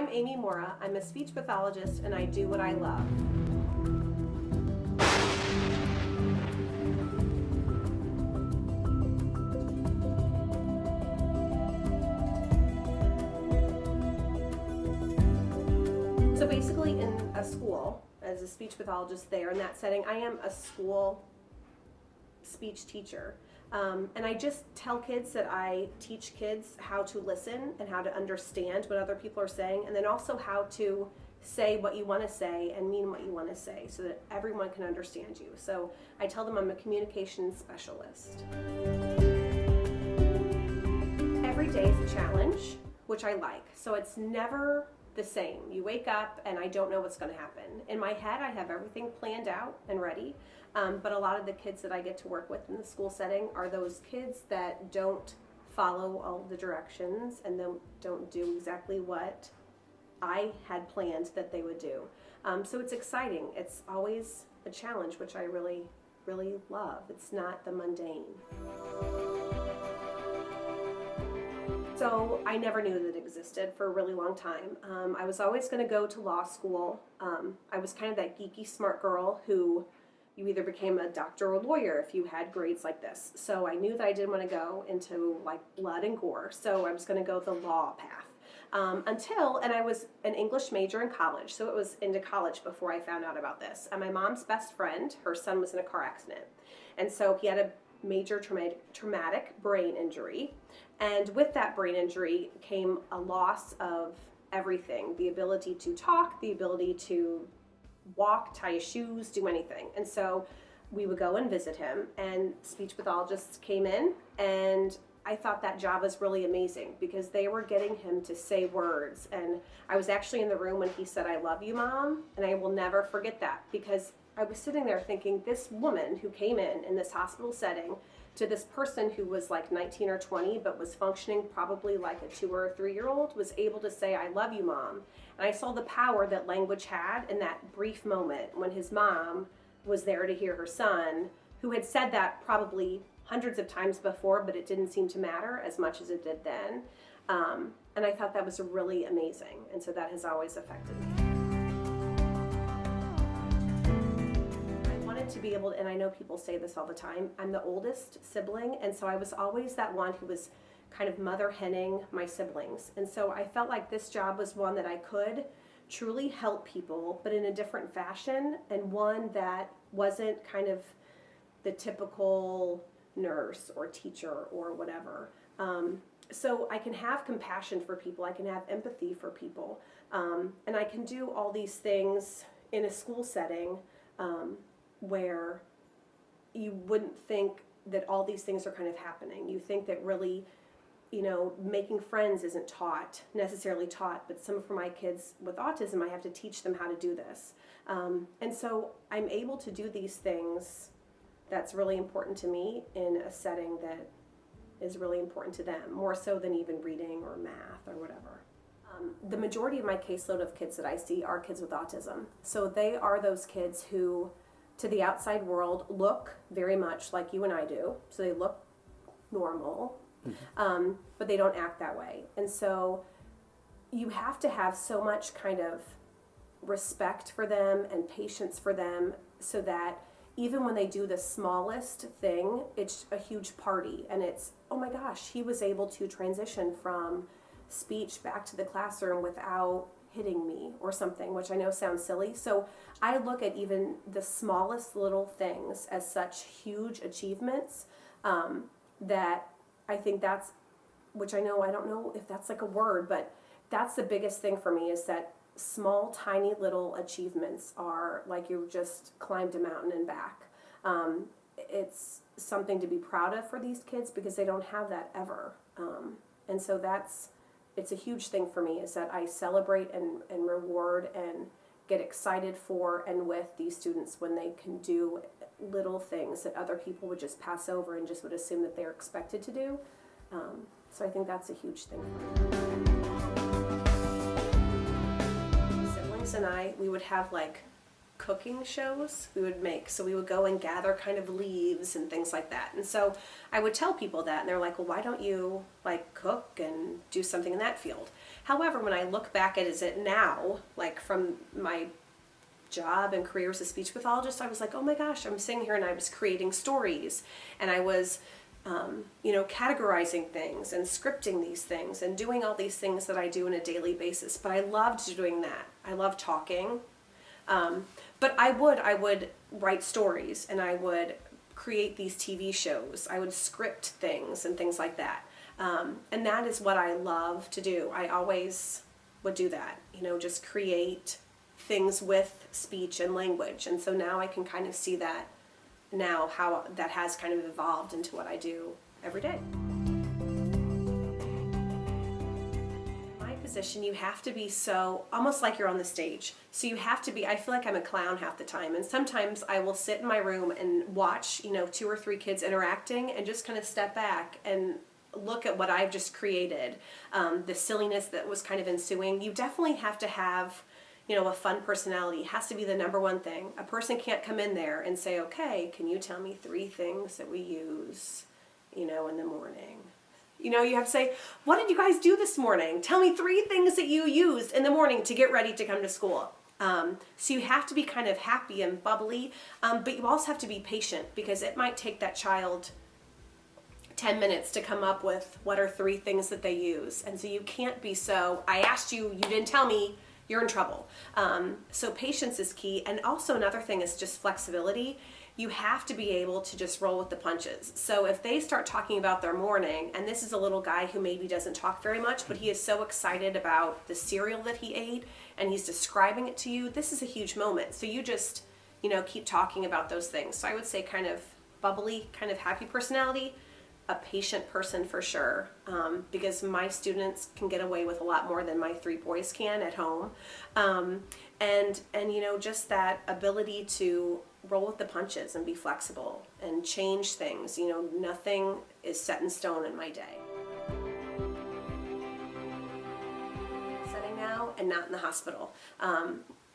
I'm Amy Morra. I'm a speech pathologist and I do what I love. So basically in a school, as a speech pathologist there in that setting, I am a school speech teacher. And I just tell kids that I teach kids how to listen and how to understand what other people are saying, and then also how to say what you want to say and mean what you want to say so that everyone can understand you. So I tell them I'm a communication specialist. Every day is a challenge, which I like. So it's never the same. You wake up and I don't know what's going to happen. In my head, I have everything planned out and ready. But a lot of the kids that I get to work with in the school setting are those kids that don't follow all the directions and don't do exactly what I had planned that they would do. So it's exciting. It's always a challenge, which I really, really love. It's not the mundane. So I never knew that it existed for a really long time. I was always going to go to law school. I was kind of that geeky smart girl who you either became a doctor or a lawyer if you had grades like this. So I knew that I didn't want to go into like blood and gore. So I was going to go the law path. And I was an English major in college. So it was into college before I found out about this. And my mom's best friend, her son was in a car accident. And so he had a major traumatic brain injury. And with that brain injury came a loss of everything, the ability to talk, the ability to walk, tie his shoes, do anything. And so we would go and visit him, and speech pathologists came in, and I thought that job was really amazing because they were getting him to say words. And I was actually in the room when he said, "I love you, Mom," and I will never forget that because I was sitting there thinking, this woman who came in this hospital setting to this person who was like 19 or 20 but was functioning probably like a 2 or 3 year old was able to say, "I love you, Mom." And I saw the power that language had in that brief moment when his mom was there to hear her son, who had said that probably hundreds of times before, but it didn't seem to matter as much as it did then. And I thought that was really amazing. And so that has always affected me. To be able to, and I know people say this all the time, I'm the oldest sibling, and so I was always that one who was kind of mother henning my siblings. And so I felt like this job was one that I could truly help people, but in a different fashion, and one that wasn't kind of the typical nurse or teacher or whatever. So I can have compassion for people, I can have empathy for people, and I can do all these things in a school setting where you wouldn't think that all these things are kind of happening. You think that really, making friends isn't necessarily taught, but for my kids with autism, I have to teach them how to do this. And so I'm able to do these things that's really important to me in a setting that is really important to them, more so than even reading or math or whatever. The majority of my caseload of kids that I see are kids with autism. So they are those kids who, to the outside world, look very much like you and I do. So they look normal, but they don't act that way. And so you have to have so much kind of respect for them and patience for them so that even when they do the smallest thing, it's a huge party. And it's, oh my gosh, he was able to transition from speech back to the classroom without hitting me or something, which I know sounds silly. So I look at even the smallest little things as such huge achievements that I think that's, which I don't know if that's like a word, but that's the biggest thing for me, is that small, tiny little achievements are like you just climbed a mountain and back. It's something to be proud of for these kids because they don't have that ever. And so it's a huge thing for me, is that I celebrate and reward and get excited for and with these students when they can do little things that other people would just pass over and just would assume that they're expected to do. So I think that's a huge thing for me. My siblings and we would have like cooking shows we would make. So we would go and gather kind of leaves and things like that. And so I would tell people that, and they're like, well, why don't you like cook and do something in that field? However, when I look back at it now, like from my job and career as a speech pathologist, I was like, oh my gosh, I'm sitting here and I was creating stories, and I was categorizing things and scripting these things and doing all these things that I do on a daily basis. But I loved doing that. I love talking. But I would write stories, and I would create these TV shows. I would script things and things like that. And that is what I love to do. I always would do that, just create things with speech and language. And so now I can kind of see that now, how that has kind of evolved into what I do every day. My position, you have to be so, almost like you're on the stage. So you have to be, I feel like I'm a clown half the time. And sometimes I will sit in my room and watch, 2 or 3 kids interacting and just kind of step back and look at what I've just created. The silliness that was kind of ensuing. You definitely have to have a fun personality. It has to be the number one thing. A person can't come in there and say, okay, can you tell me 3 things that we use, in the morning? You have to say, what did you guys do this morning? Tell me 3 things that you used in the morning to get ready to come to school. So you have to be kind of happy and bubbly, but you also have to be patient, because it might take that child 10 minutes to come up with what are 3 things that they use. And so you can't be so, I asked you, you didn't tell me, you're in trouble. So patience is key. And also another thing is just flexibility. You have to be able to just roll with the punches. So if they start talking about their morning, and this is a little guy who maybe doesn't talk very much, but he is so excited about the cereal that he ate, and he's describing it to you, this is a huge moment. So you just, keep talking about those things. So I would say kind of bubbly, kind of happy personality, a patient person for sure, because my students can get away with a lot more than my 3 boys can at home, and just that ability to roll with the punches and be flexible and change things. Nothing is set in stone in my day. Setting now and not in the hospital.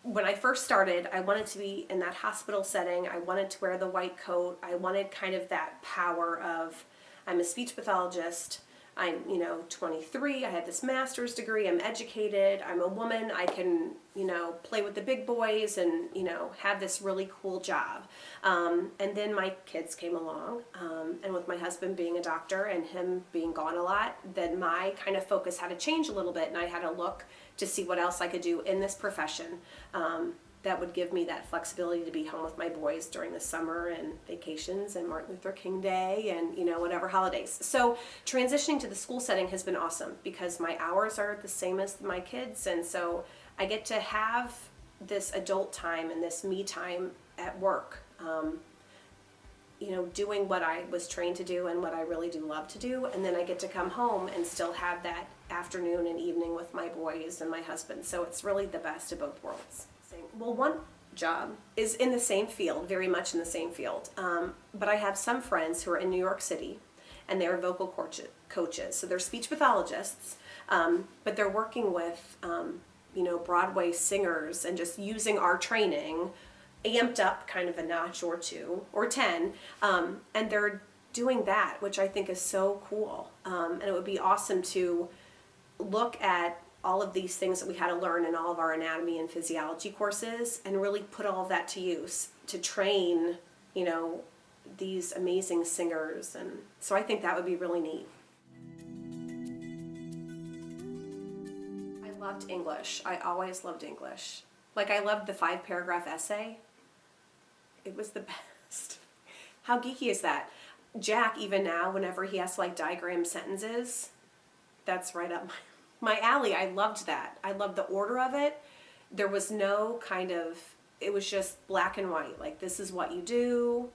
When I first started, I wanted to be in that hospital setting. I wanted to wear the white coat. I wanted kind of that power of, I'm a speech pathologist, I'm, 23, I have this master's degree, I'm educated, I'm a woman, I can, play with the big boys and, have this really cool job. And then my kids came along, and with my husband being a doctor and him being gone a lot, then my kind of focus had to change a little bit, and I had to look to see what else I could do in this profession. That would give me that flexibility to be home with my boys during the summer and vacations and Martin Luther King Day and, whatever holidays. So transitioning to the school setting has been awesome, because my hours are the same as my kids. And so I get to have this adult time and this me time at work, doing what I was trained to do and what I really do love to do. And then I get to come home and still have that afternoon and evening with my boys and my husband. So it's really the best of both worlds. Well, one job is in the same field, very much in the same field. But I have some friends who are in New York City, and they're vocal coaches. So they're speech pathologists, but they're working with, Broadway singers and just using our training, amped up kind of a notch or 2 or 10. And they're doing that, which I think is so cool. And it would be awesome to look at all of these things that we had to learn in all of our anatomy and physiology courses and really put all of that to use to train, these amazing singers. And so I think that would be really neat. I loved English. I always loved English. Like, I loved the 5-paragraph essay. It was the best. How geeky is that? Jack, even now, whenever he has to diagram sentences, that's right up my alley. I loved that. I loved the order of it. There was no it was just black and white. Like, this is what you do.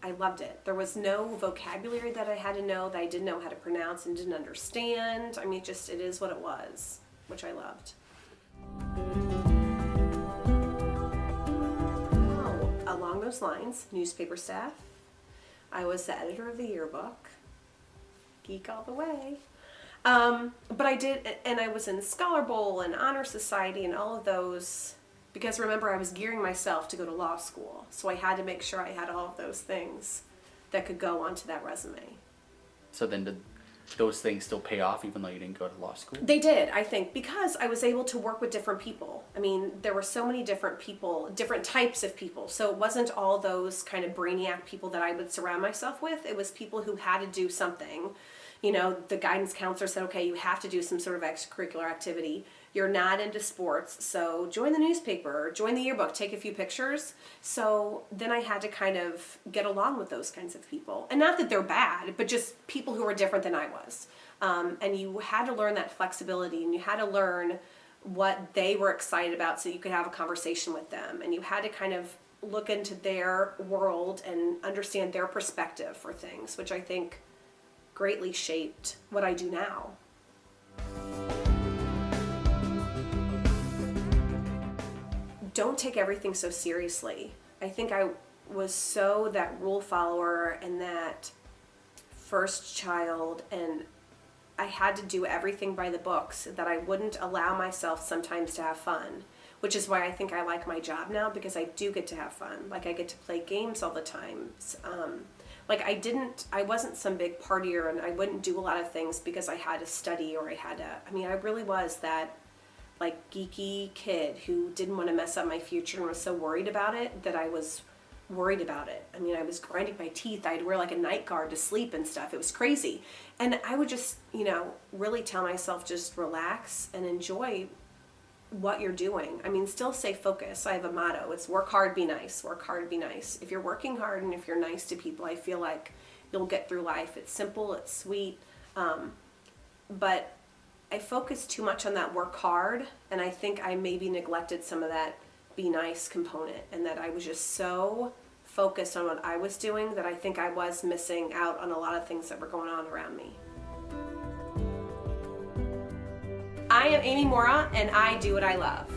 I loved it. There was no vocabulary that I had to know that I didn't know how to pronounce and didn't understand. I mean, it is what it was, which I loved. Oh, along those lines, newspaper staff. I was the editor of the yearbook. Geek all the way. But I did, and I was in Scholar Bowl and Honor Society and all of those Because remember, I was gearing myself to go to law school, so I had to make sure I had all of those things that could go onto that resume. So then did those things still pay off even though you didn't go to law school? They did, I think, because I was able to work with different people. I mean, there were so many different people, different types of people. So it wasn't all those kind of brainiac people that I would surround myself with. It was people who had to do something. You know, the guidance counselor said, okay, you have to do some sort of extracurricular activity. You're not into sports, so join the newspaper, join the yearbook, take a few pictures. So then I had to kind of get along with those kinds of people. And not that they're bad, but just people who were different than I was. And you had to learn that flexibility, and you had to learn what they were excited about so you could have a conversation with them. And you had to kind of look into their world and understand their perspective for things, which I think greatly shaped what I do now. Don't take everything so seriously. I think I was so that rule follower and that first child, and I had to do everything by the books, that I wouldn't allow myself sometimes to have fun, which is why I think I like my job now, because I do get to have fun. Like, I get to play games all the time. Like, I wasn't some big partier, and I wouldn't do a lot of things because I had to study or I really was that like geeky kid who didn't want to mess up my future and was so worried about it that I was worried about it. I mean, I was grinding my teeth. I'd wear like a night guard to sleep and stuff. It was crazy. And I would just, really tell myself, just relax and enjoy what you're doing. I mean, still stay focused. I have a motto. It's work hard, be nice. Work hard, be nice. If you're working hard and if you're nice to people, I feel like you'll get through life. It's simple, it's sweet. But I focused too much on that work hard, and I think I maybe neglected some of that be nice component, and that I was just so focused on what I was doing that I think I was missing out on a lot of things that were going on around me. I am Amy Morra, and I do what I love.